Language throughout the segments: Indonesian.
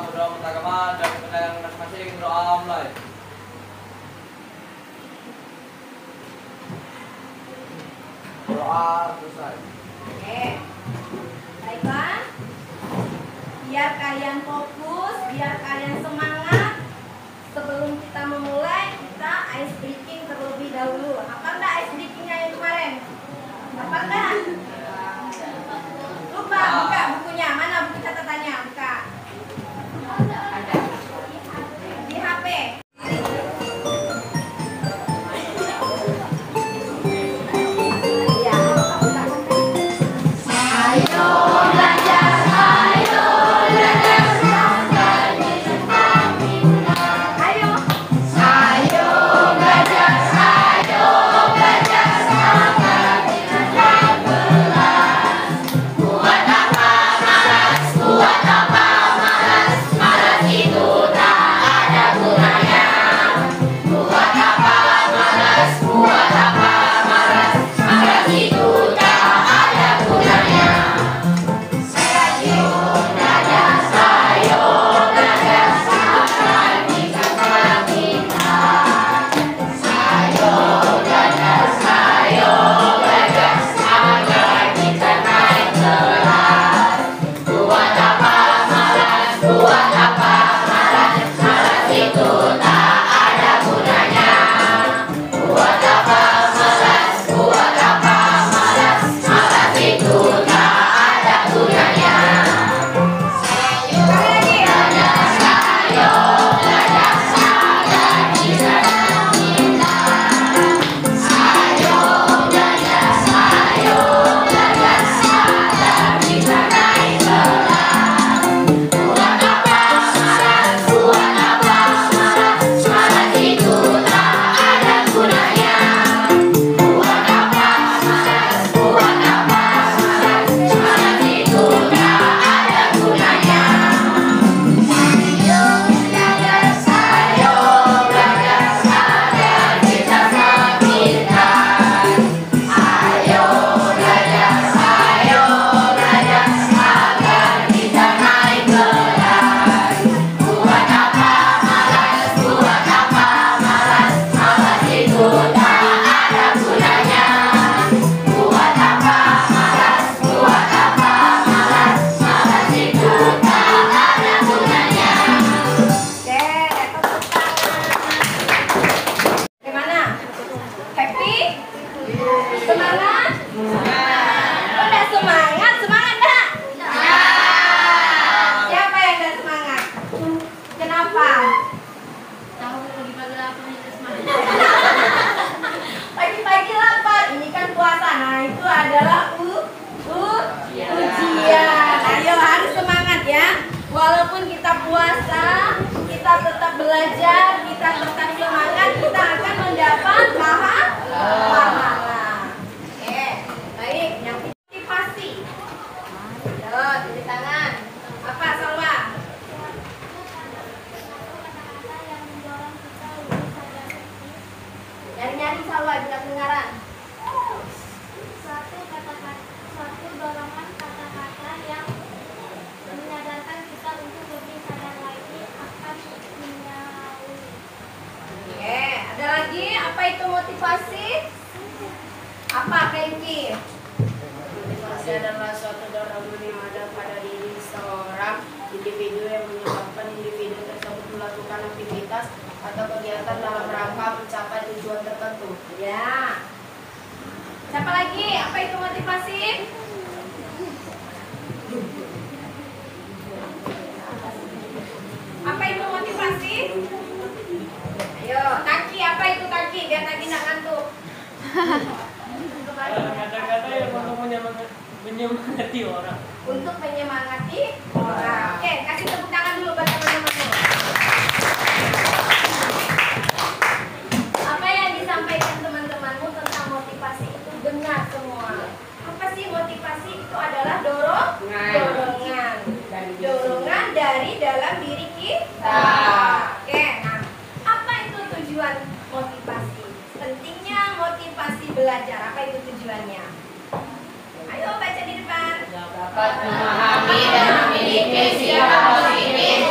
berdoa beragama dan kepentingan masing-masing. Doa mulai. Doa selesai. Oke, baiklah. Biar kalian fokus, biar kalian semangat. Sebelum kita memulai, kita ice breaking terlebih dahulu. Apa enggak ice breakingnya yang kemarin? Apa enggak? Lupa, buka bukunya. Mana buku catatannya? Buka. Ada. Di HP. Belajar, kita tetap semangat, kita akan mendapat pahala. Oke, baik. Yang motivasi. Yo, tulis tangan. Apa, Salwa? Nyari-nyari Salwa, bila kedengaran. Suatu dorongan kata-kata yang menyadarkan kita untuk lebih sadar lagi akan duniawi. Oke, ada lagi? Apa itu motivasi? Apa, Kenki? Motivasi adalah suatu dorongan yang ada pada diri seorang individu yang menyebabkan individu tersebut melakukan aktivitas atau kegiatan dalam rangka mencapai tujuan tertentu. Ya. Siapa lagi? Apa itu motivasi? Apa itu motivasi? Ayo, kaki. Apa itu kaki? Biar kaki nggak ngantuk. Kata-kata yang untuk menyemangati orang. Untuk menyemangati orang. Oke, kasih tepuk tangan dulu buat teman-temanmu. Apa yang disampaikan teman-temanmu tentang motivasi itu benar semua. Apa sih motivasi? Itu adalah dorongan. Dorongan dari dalam diri kita. Oke, nah apa itu tujuan motivasi? Pentingnya motivasi belajar. Apa itu tujuannya? Ayo baca di depan. Dapat memahami dan memiliki sikap positif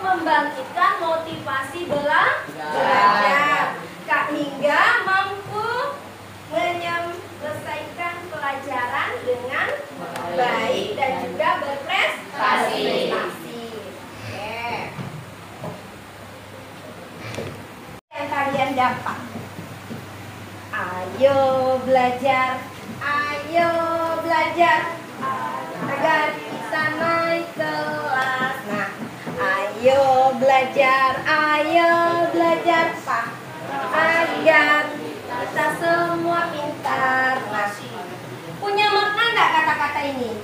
membangkitkan motivasi belajar hingga mampu menyelesaikan pelajaran dengan baik dan juga berprestasi. Oke. Yang kalian dapat. Ayo belajar agar bisa naik kelas. Nah, ayo belajar Pak, agar kita semua pintar. Nah, punya makna nggak kata-kata ini?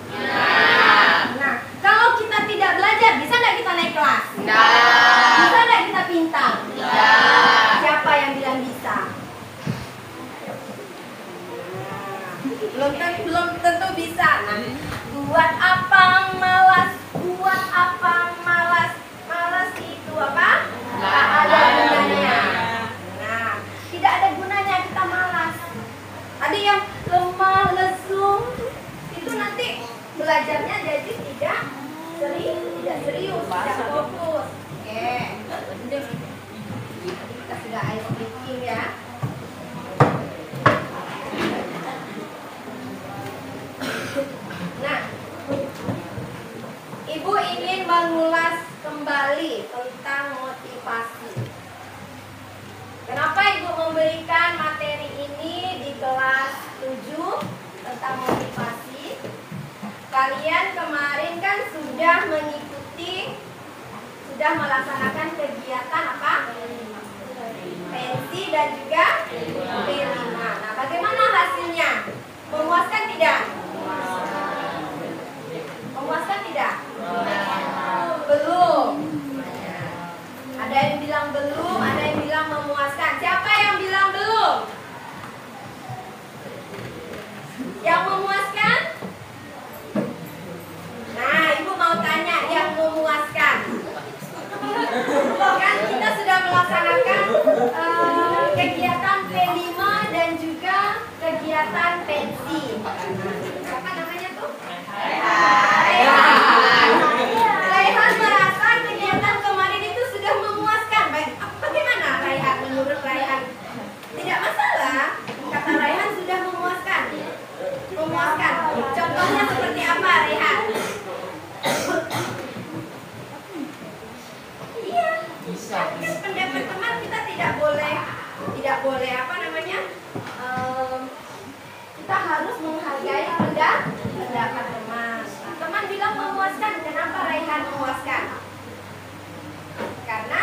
Nah, kalau kita tidak belajar, bisa nggak kita naik kelas? Bisa nggak kita pintar? Siapa yang bilang bisa? Belum tentu bisa. Nah, buat apa malas? Malas itu apa? Tak ada gunanya. Nah, tidak ada gunanya kita malas. Ada yang lemah, lesu, itu nanti belajarnya jadi tidak serius, tidak fokus. Oke, kita sudah ice breaking ya. Nah, Ibu ingin mengulas kembali tentang motivasi. Kenapa Ibu memberikan materi ini di kelas 7 tentang motivasi? Kalian kemarin kan sudah melaksanakan kegiatan apa? Pensi dan juga P5. Nah, bagaimana hasilnya? Memuaskan tidak? Memuaskan tidak? Belum. Ada yang bilang belum, ada yang bilang memuaskan. Siapa yang bilang belum? Yang memuaskan? Nah, Ibu mau tanya yang memuaskan. Kan kita sudah melaksanakan kegiatan P5 dan juga kegiatan pensi. Apa namanya tuh? Raihan merasa kegiatan kemarin itu sudah memuaskan. Bagaimana Raihan? Menurut Raihan tidak masalah. Kata Raihan sudah memuaskan. Memuaskan. Contohnya seperti apa Raihan? Iya. Kan pendapat teman kita tidak boleh apa namanya? Kita harus menghargai pendapat teman. Teman bilang memuaskan, kenapa Raihan memuaskan? Karena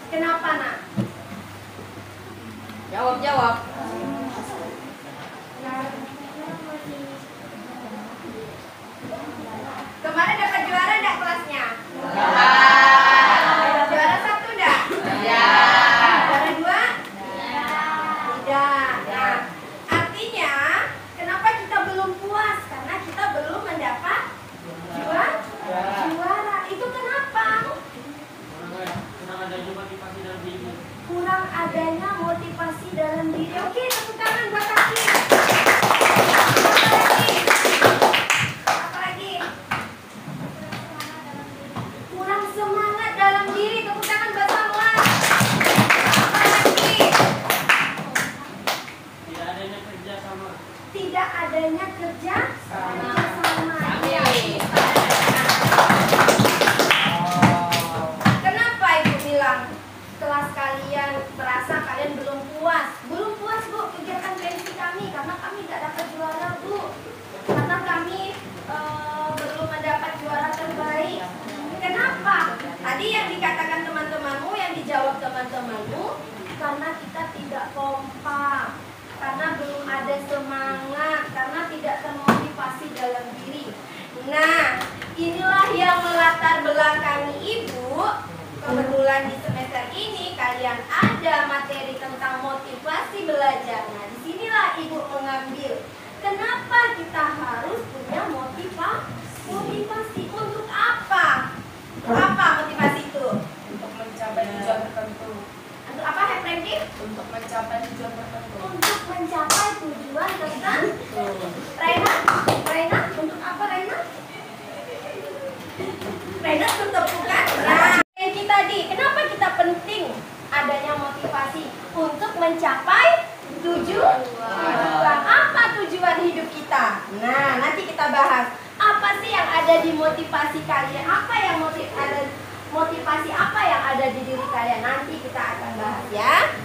kenapa nak? Jawab. Kemarin dapat juara enggak kelasnya? Juara 1 enggak? Juara 2? Tidak. Nah, artinya kenapa kita belum puas? Karena kita belum mendapat juara. Itu kenapa? Kurang adanya motivasi dalam diri. Oke, tepuk tangan buat Kaki. Apa lagi? Kurang semangat dalam diri. Tepuk tangan buat Samuel. Apa lagi? Tidak adanya kerja sama. Kenapa Ibu bilang kelas kalian merasa kalian belum puas? Belum puas Bu kegiatan pensi kami karena kami tidak dapat juara Bu. Karena kami belum mendapat juara terbaik. Kenapa? Tadi yang dikatakan teman-temanmu, yang dijawab teman-temanmu, karena kita tidak kompak, karena belum ada semangat, karena tidak termotivasi dalam diri. Nah, inilah yang melatar belakangi Ibu. Kebetulan di semester ini kalian ada materi tentang motivasi belajar. Nah, disinilah Ibu mengambil. Kenapa kita harus punya motivasi? Untuk apa? Apa motivasi itu? Untuk mencapai tujuan tertentu. Untuk apa, Henry? Untuk mencapai tujuan tertentu. Untuk mencapai tujuan tertentu. Raina, untuk apa Raina? Raina tetap ada di motivasi kalian? Apa yang motivasi apa yang ada di diri kalian? Nanti kita akan bahas ya.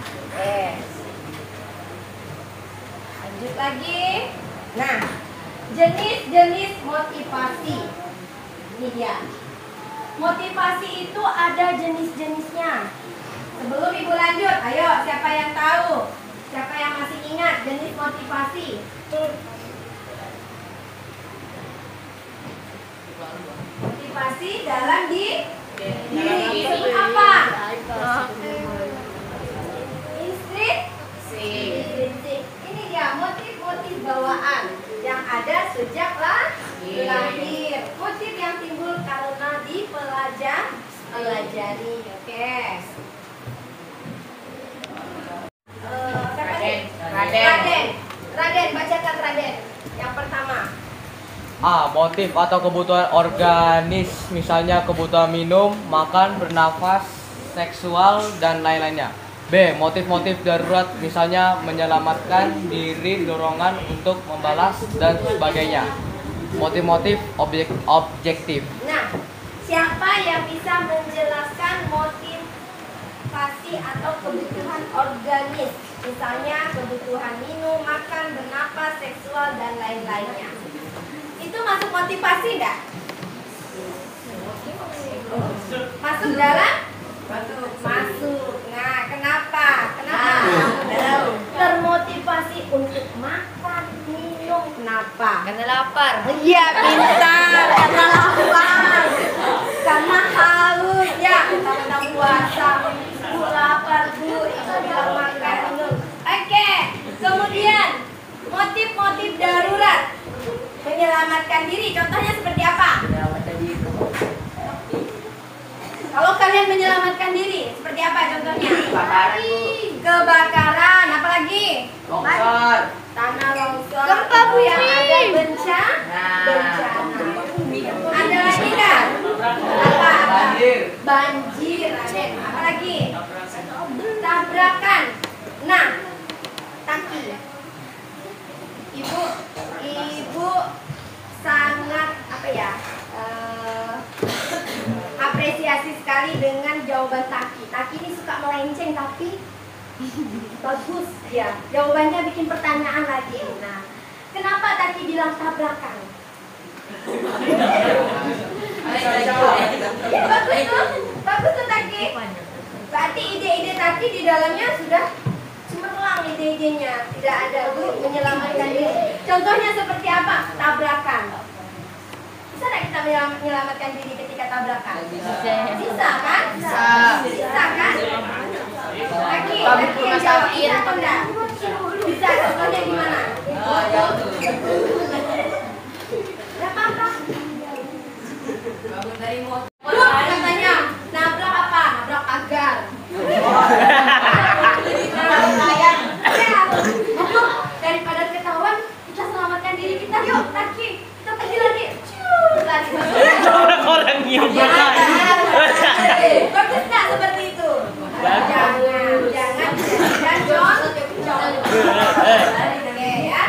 Lanjut lagi. Nah, jenis-jenis motivasi. Ini dia. Motivasi itu ada jenis-jenisnya. Sebelum Ibu lanjut, ayo siapa yang tahu? Siapa yang masih ingat jenis motivasi? Motivasi dalam diri itu apa? Intrinsik. Ini dia motif-motif bawaan yang ada sejak lahir. Motif yang timbul karena dipelajari. Oke. Raden, bacakan Raden. Yang pertama. A. Motif atau kebutuhan organis, misalnya kebutuhan minum, makan, bernafas, seksual, dan lain-lainnya. B. Motif-motif darurat, misalnya menyelamatkan diri, dorongan untuk membalas, dan sebagainya. Motif-motif objektif. Nah, siapa yang bisa menjelaskan motivasi atau kebutuhan organis, misalnya kebutuhan minum, makan, bernafas, seksual, dan lain-lainnya? Itu masuk motivasi enggak? Masuk dalam? Masuk. Nah, kenapa? Termotivasi untuk makan, minum. Kenapa? Karena lapar. Iya, pintar. Karena lapar. Karena haus. Ya, karena puasa. Bu lapar, Bu. Ibu bilang makan minum. Oke. Kemudian motif-motif darurat. Menyelamatkan diri, contohnya seperti apa? Kalau kalian menyelamatkan diri, seperti apa contohnya? Kebakaran, apa lagi? Longsor. Tanah longsor. Gempa Itu yang bumi. ada bencana. Ada lagi nggak? Apa? Banjir. Raden. Apa lagi? Tabrakan. Nah, Taki. Ibu sangat apresiasi sekali dengan jawaban Taki. Taki ini suka melenceng tapi bagus ya. Jawabannya bikin pertanyaan lagi. Nah, kenapa Taki bilang tabrakan? Ya, bagus tuh Taki. Berarti ide-ide Taki di dalamnya sudah cemerlang ide-idenya. Tidak ada Bu menyelamatkan diri. Contohnya seperti apa? Tabrakan. Bisa nggak kita menyelamatkan diri ketika tabrakan? Bisa kan? Bisa kan? Lagi yang jawab bisa atau enggak? Bisa. Contohnya gimana? Gak apa-apa. Katanya nabrak apa? Nabrak pagar. Daripada ketahuan, kita selamatkan diri kita. Yuk, Taki, kita pergi lagi. Orang nyium Bagus nggak seperti itu? Jangan Oke ya.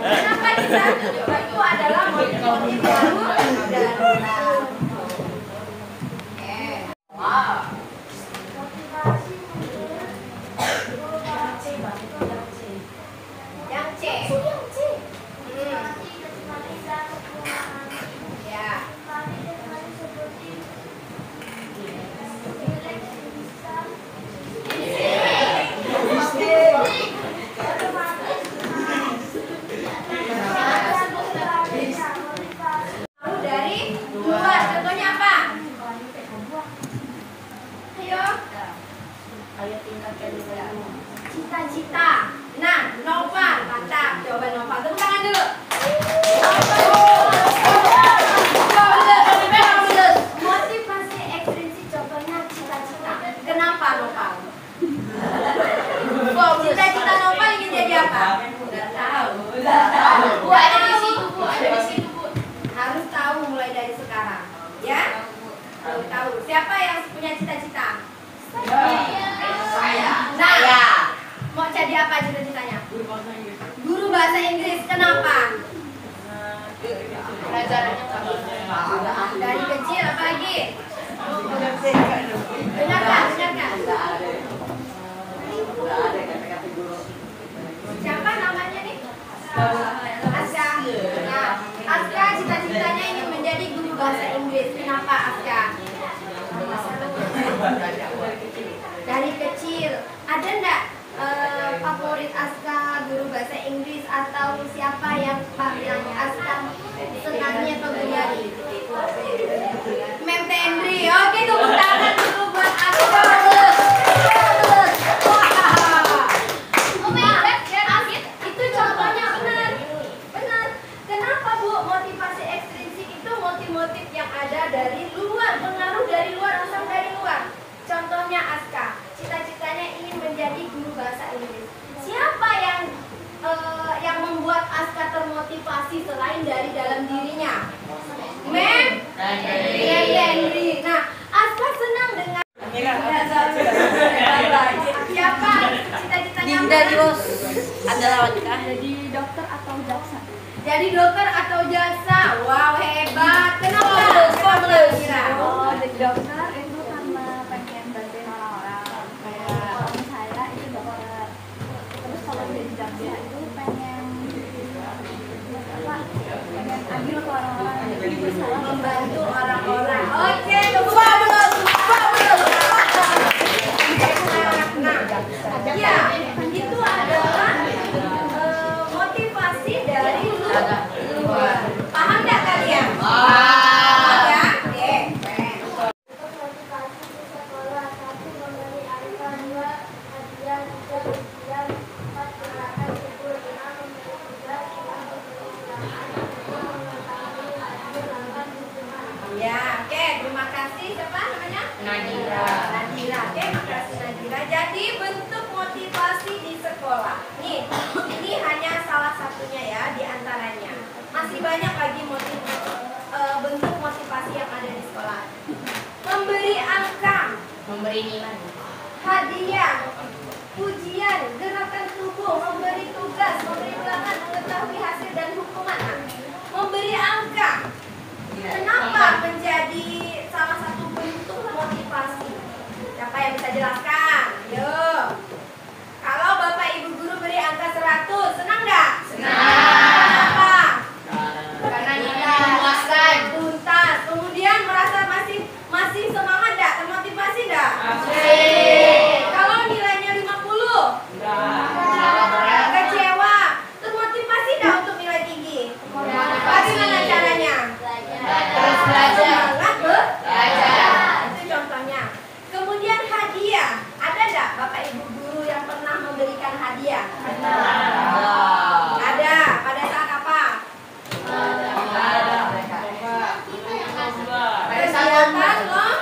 Kenapa kita? Itu adalah motif-motif darurat. Yang C. Ya. Dari luar, contohnya apa? Ayo tingkatkan cita-cita. Nah, Noval, mantap. Jawaban Noval. Tepuk tangan dulu. Motivasi ekstrinsik contohnya cita-cita. Kenapa Noval? Cita-cita Noval ingin jadi apa? Udah tahu. Bu, ada di situ, Bu. Harus tahu mulai dari sekarang. Ya? Harus tahu. Siapa yang punya cita-cita? Saya. Mau jadi apa cita-citanya? Guru bahasa Inggris. Kenapa? Pelajarannya bagus. Dari kecil apa lagi? Benarkah? Siapa namanya nih? Aska. Nah, Aska cita-citanya ingin menjadi guru bahasa Inggris. Kenapa Aska? Dari kecil. Ada enggak favorit Aska guru bahasa Inggris atau siapa yang Aska senangnya pembelajaran? Mem Tendri. Oke, tepuk tangan dulu buat Aska. Oh my god, itu contohnya benar. Kenapa Bu? Motivasi ekstrinsik itu motif-motif yang ada dari luar, pengaruh dari luar, asal dari luar. Contohnya Aska, cita-citanya ingin menjadi guru bahasa Inggris. Siapa yang membuat Aska termotivasi selain dari dalam dirinya? Mem Tendri. Nah, Aska senang dengan siapa? Cita-citanya apa? adalah wanita. Jadi dokter atau jaksa? Jadi dokter atau jaksa? Wow, hebat. Kenapa? Kira-kira. Oh, jadi dokter itu karena pengen bantuin orang-orang. Kayak om saya itu dokter. Terus kalau jadi jaksa itu pengen adil ke orang-orang. Jadi bersalah Membantu orang-orang. Oke, nah, ya, itu adalah motivasi dari luar. Paham nggak kalian? Paham ya? Oke. Untuk motivasi di sekolah, 1 memberi angka, 2 hadiah, 3 ujian, 4 gerakan, 10 memberi tugas, 5 memberi ulangan, 6 mengetahui hasil, 8 dukungan. Ya, oke. Terima kasih. Siapa namanya? Nadira. Nadira. Oke, makasih Nadira. Jadi bentuk motivasi di sekolah. Nih, ini hanya salah satunya ya di antaranya. Masih banyak lagi bentuk motivasi yang ada di sekolah. Memberi angka, Memberi nilai. hadiah, ujian, gerakan tubuh, memberi tugas, memberi ulangan, mengetahui hasil dan hukuman. Nah, memberi angka. Kenapa menjadi salah satu bentuk motivasi? Siapa yang bisa jelaskan? Yo. Kalau Bapak Ibu guru beri angka 100, senang nggak? Senang. Kenapa? Karena nilai memuaskan. Tuntas. Kemudian merasa masih semangat nggak? Termotivasi nggak? Kalau nilainya 50, kecewa. Termotivasi nggak untuk nilai tinggi? Bagaimana caranya? Terus belajar. Semangat Belajar. Itu contohnya. Kemudian hadiah. Ada nggak Bapak Ibu guru yang pernah memberikan hadiah? Ada. Pada saat apa? Kegiatan lomba.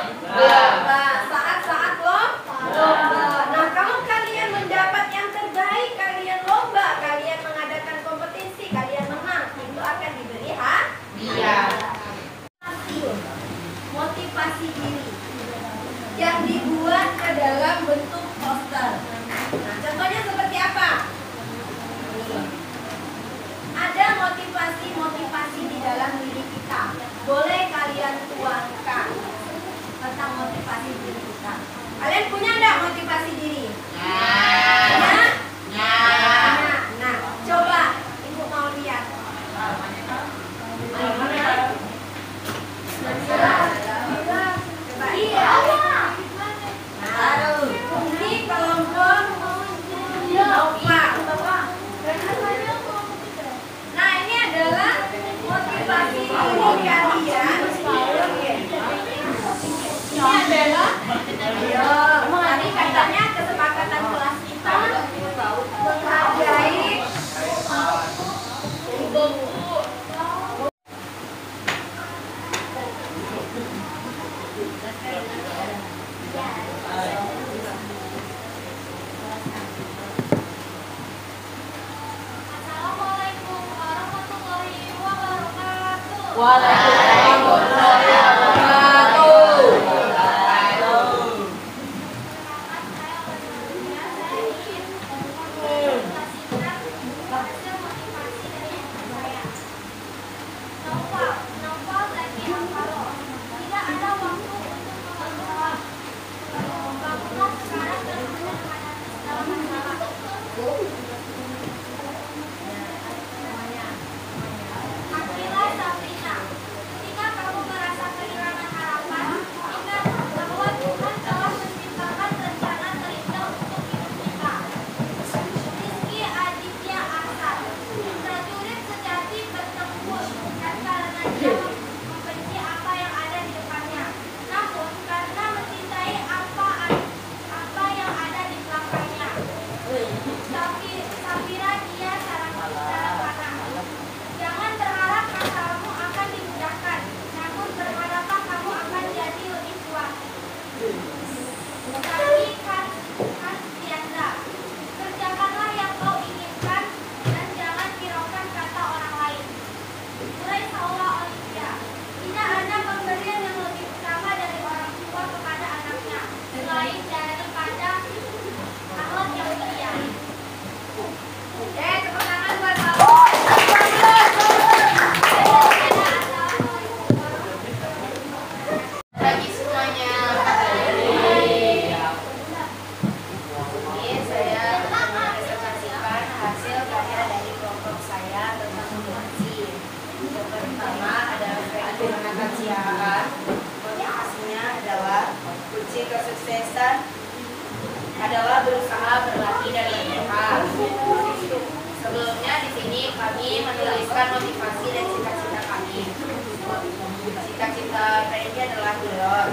Saat-saat lomba. Nah, kalau kalian mendapat yang terbaik, kalian lomba, kalian mengadakan kompetisi, kalian menang, itu akan diberi hadiah. Motivasi diri yang dibuat ke dalam bentuk poster. Nah, contohnya seperti apa? Ada motivasi di dalam diri kita. Boleh kalian tuangkan tentang motivasi diri kita. Kalian punya enggak motivasi diri? Punya? Nah, coba Ibu mau lihat. Coba iya. Nah, ini kelompok Nova. Nah, ini adalah motivasi diri kalian. Ini adalah tadi katanya kesepakatan kelas kita menghargai ibu. Assalamualaikum warahmatullahi wabarakatuh. Waalaikumsalam warahmatullahi wabarakatuh. Perkenalkan, saya Fatimah. Saya ingin mempresentasikan hasil motivasi dari ibu saya. Novel lagi kecil-kecilan. Motivasinya adalah kunci kesuksesan adalah berusaha, berlatih, dan berdoa. Sebelumnya di sini kami menuliskan motivasi dan cita-cita kami. Cita-cita Freddy adalah pilot.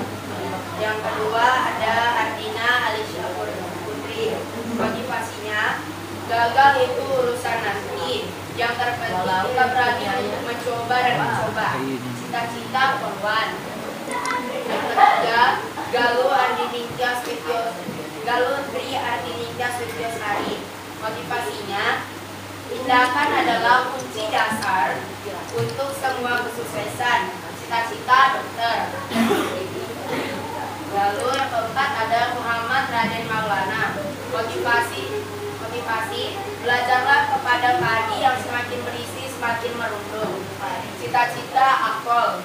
Yang kedua ada Ardina Alicia Putri. Motivasinya, gagal itu urusan nanti. Yang terpenting kita berani untuk mencoba dan mencoba. Cita-cita Poluan. Yang ketiga, Galuh Tri Ardiningtya Swityosari. Motivasinya, tindakan adalah kunci dasar untuk semua kesuksesan. Cita-cita dokter. Lalu yang keempat ada Muhammad Raden Maulana. Motivasi, belajarlah kepada padi yang semakin berisi semakin merundung. Cita-cita akol.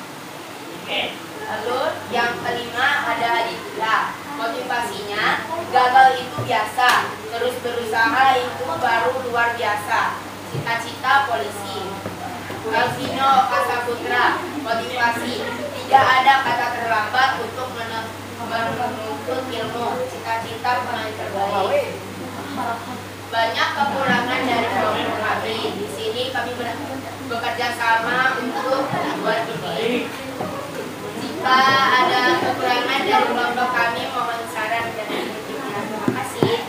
Lalu yang kelima ada Aditya. Motivasinya, gagal itu biasa, terus berusaha itu baru luar biasa. Cita-cita polisi. Elvino Kasaputra. Motivasi, tidak ada kata terlambat untuk menuntut ilmu. Cita-cita pemain terbaik. Banyak kekurangan dari kelompok kami. Di sini kami bekerja sama untuk membuat ini. Jika ada kekurangan dari kelompok kami, mohon saran dan kritiknya. Terima kasih.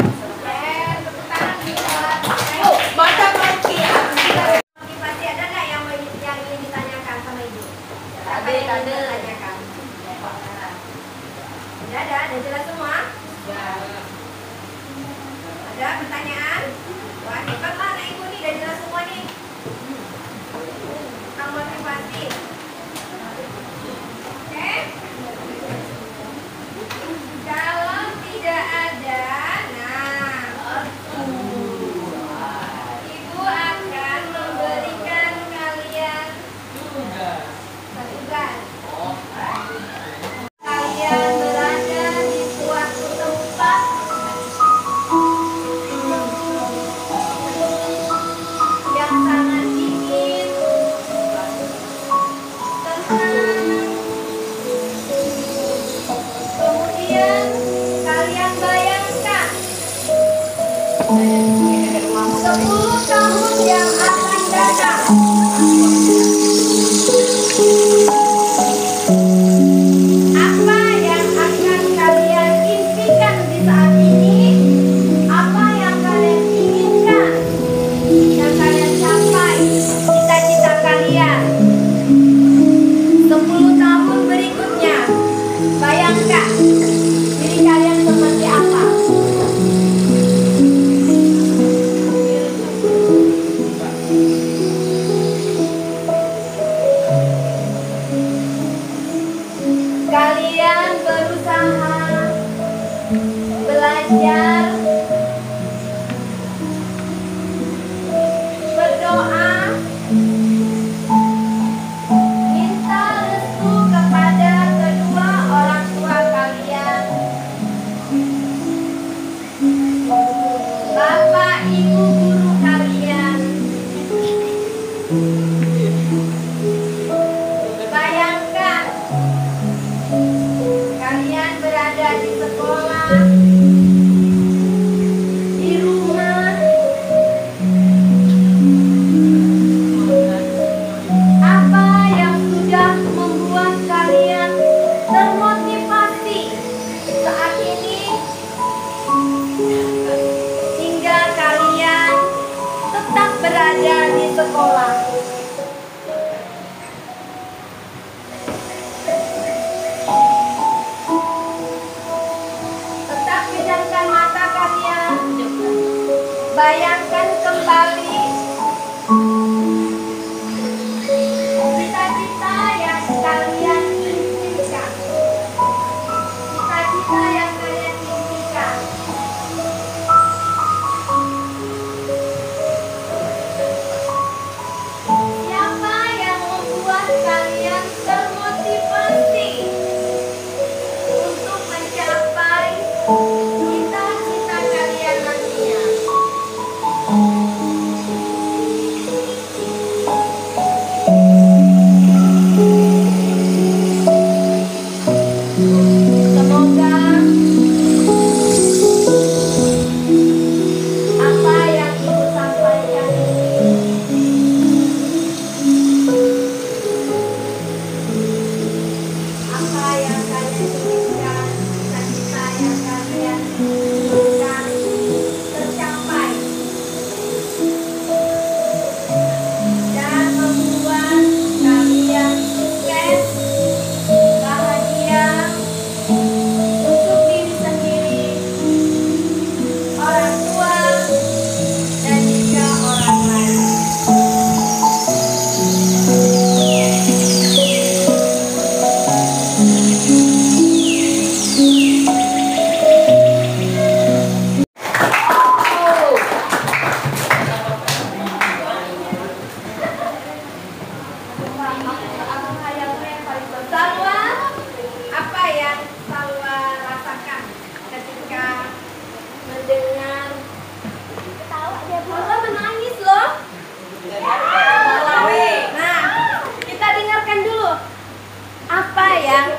Tepuk tangan buat. Baca lagi. Motivasi ada nggak yang ingin ditanyakan sama ibu? Apa Ada. yang ingin ditanyakan? Ada jelas semua? Ada pertanyaan? Wah, hebat lah anak ibu nih, udah jelas semua nih. Tentang motivasi. Oke? Kalau tidak ada, ibu akan memberikan kalian tugas. Kalian berada di suatu tempat yang sangat dingin, tenang. Kemudian kalian bayangkan 10 tahun yang akan datang. Apa yang akan kalian impikan di saat ini? Apa yang kalian inginkan? Yang kalian capai? Cita-cita kalian 10 tahun berikutnya. Bayangkan diri kalian seperti apa? apa yang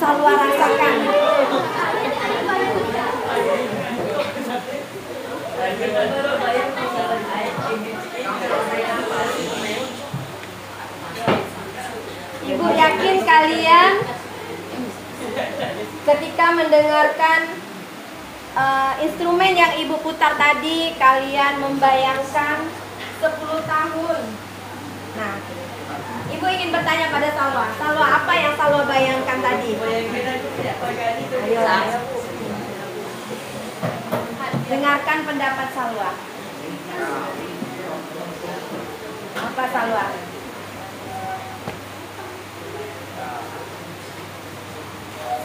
Salwa rasakan? Ibu yakin kalian ketika mendengarkan instrumen yang ibu putar tadi, kalian membayangkan 10 tahun. Nah, ibu ingin bertanya pada Salwa. Salwa, apa yang Salwa bayangkan tadi? Ayo. Dengarkan pendapat Salwa. Apa Salwa?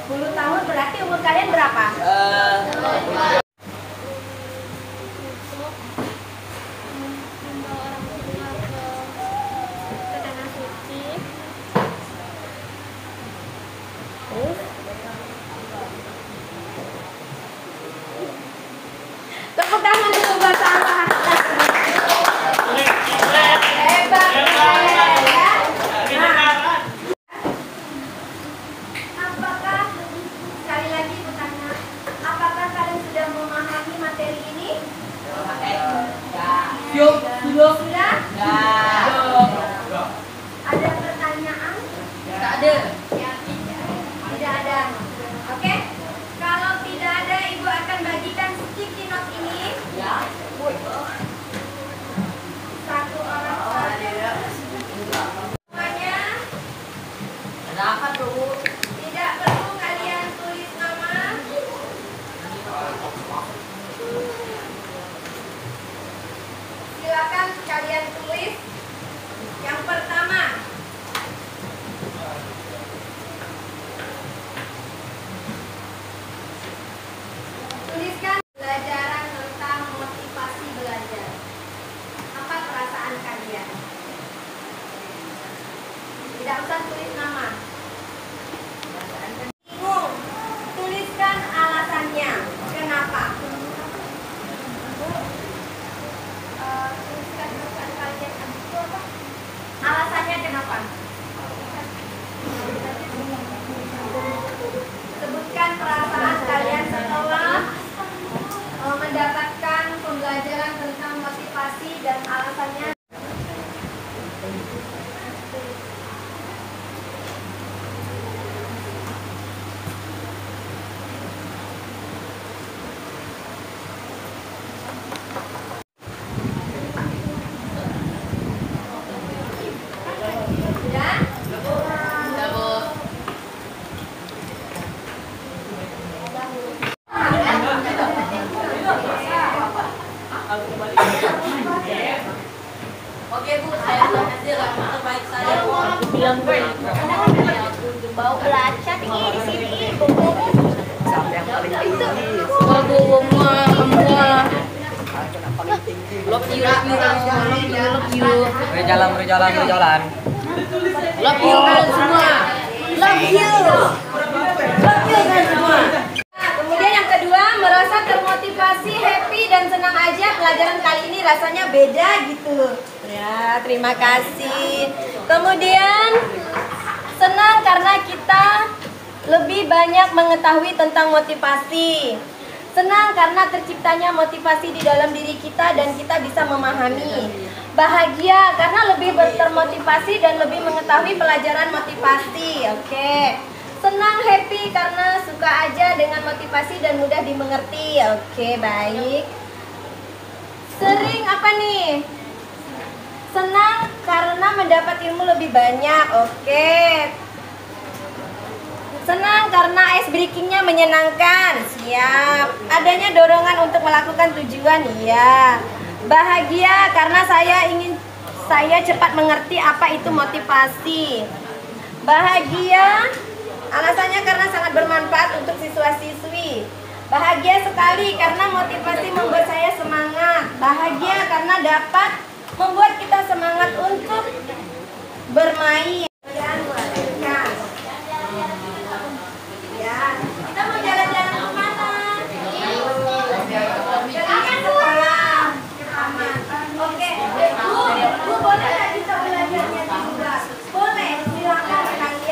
Sepuluh tahun berarti umur kalian berapa? Membawa orang tua ke tanah suci. Tepuk tangan dulu buat Salwa. Hebat kalian ya. Nah, apakah sekali lagi bertanya, apakah kalian sudah memahami materi ini? Sudah? Ada pertanyaan? Tidak ada. Oke. Kalau tidak ada, ibu akan bagikan sticky note ini. Satu orang semuanya. Tidak perlu kalian tulis nama. Silakan kalian tulis. Yang pertama, tuliskan pelajaran tentang motivasi belajar. Apa perasaan kalian? Tidak usah tulis nama. Bingung? Tuliskan alasannya. Kenapa? Tuliskan alasan kalian. Alasannya kenapa? Sebutkan perasaan kalian setelah mendapatkan pembelajaran tentang motivasi dan alasannya. Sudah? Oke Bu, saya hasil terbaik saya. Bau belacan ini di sini. Love you. Berjalan. Love you kalian semua. Love you kan semua. Nah, kemudian yang kedua, merasa termotivasi, happy dan senang aja pelajaran kali ini rasanya beda gitu. Ya, terima kasih. Kemudian senang karena kita lebih banyak mengetahui tentang motivasi. Senang karena terciptanya motivasi di dalam diri kita dan kita bisa memahami. Bahagia karena lebih termotivasi dan lebih mengetahui pelajaran motivasi. Oke. Senang, happy karena suka aja dengan motivasi dan mudah dimengerti. Oke, baik. Sering apa nih? Senang karena mendapat ilmu lebih banyak. Oke. Senang karena ice breakingnya menyenangkan. Siap. Adanya dorongan untuk melakukan tujuan. Iya. Bahagia karena saya cepat mengerti apa itu motivasi. Bahagia alasannya karena sangat bermanfaat untuk siswa-siswi. Bahagia sekali karena motivasi membuat saya semangat. Bahagia karena dapat membuat kita semangat untuk bermain. Ya, kita mau jalan-jalan ke mana? Jalan sekolah. Aman. Oke, Bu boleh nggak kita belajarnya juga? Boleh, silakan kalian.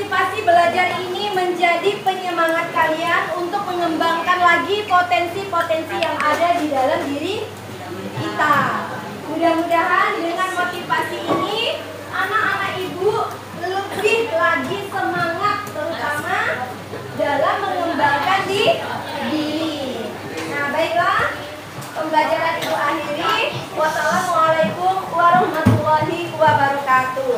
motivasi belajar ini menjadi penyemangat kalian untuk mengembangkan lagi potensi-potensi yang ada di dalam diri kita. Mudah-mudahan dengan motivasi ini anak-anak ibu lebih lagi semangat, terutama dalam mengembangkan diri. Nah, baiklah, pembelajaran ibu akhiri. Wassalamualaikum warahmatullahi wabarakatuh.